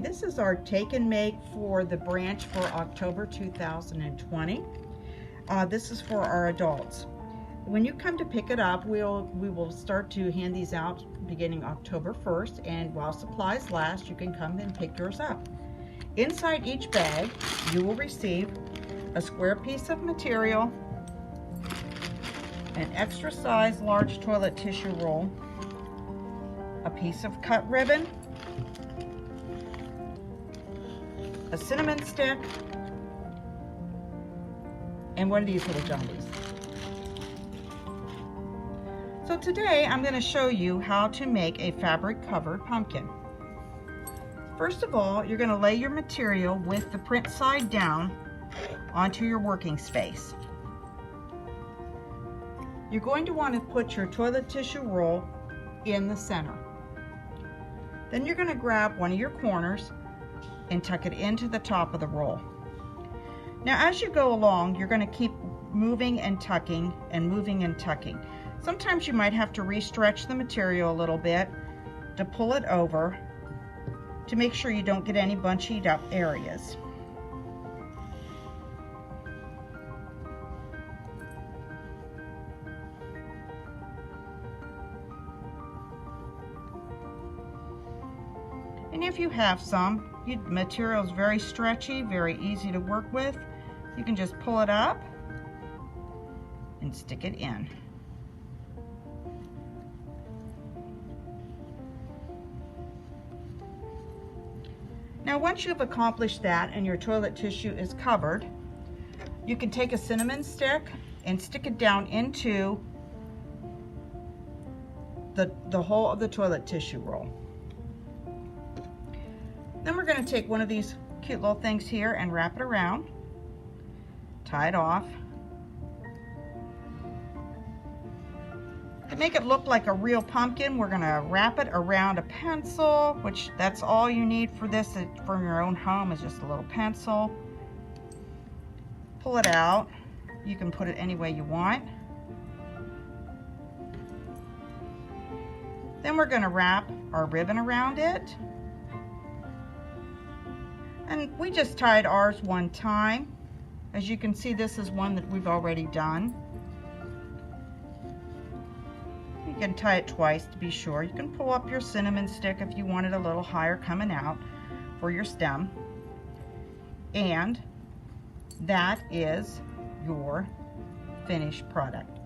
this is our take and make for the branch for October 2020. This is for our adults. When you come to pick it up, we will start to hand these out beginning October 1st, and while supplies last, you can come and pick yours up. Inside each bag, you will receive a square piece of material, an extra size large toilet tissue roll, a piece of cut ribbon, a cinnamon stick, and one of these little jumbies. So today I'm going to show you how to make a fabric covered pumpkin. First of all, you're going to lay your material with the print side down onto your working space. You're going to want to put your toilet tissue roll in the center. Then you're going to grab one of your corners and tuck it into the top of the roll. Now as you go along, you're going to keep moving and tucking and moving and tucking. Sometimes you might have to re-stretch the material a little bit to pull it over to make sure you don't get any bunchied up areas. And if you have some, material is very stretchy, very easy to work with, you can just pull it up and stick it in. Now once you've accomplished that and your toilet tissue is covered, you can take a cinnamon stick and stick it down into the hole of the toilet tissue roll. Then we're going to take one of these cute little things here and wrap it around, tie it off. To make it look like a real pumpkin, we're going to wrap it around a pencil, which that's all you need for this from your own home is just a little pencil. Pull it out. You can put it any way you want. Then we're going to wrap our ribbon around it. And we just tied ours one time. As you can see, this is one that we've already done. You can tie it twice to be sure. You can pull up your cinnamon stick if you want it a little higher coming out for your stem. And that is your finished product.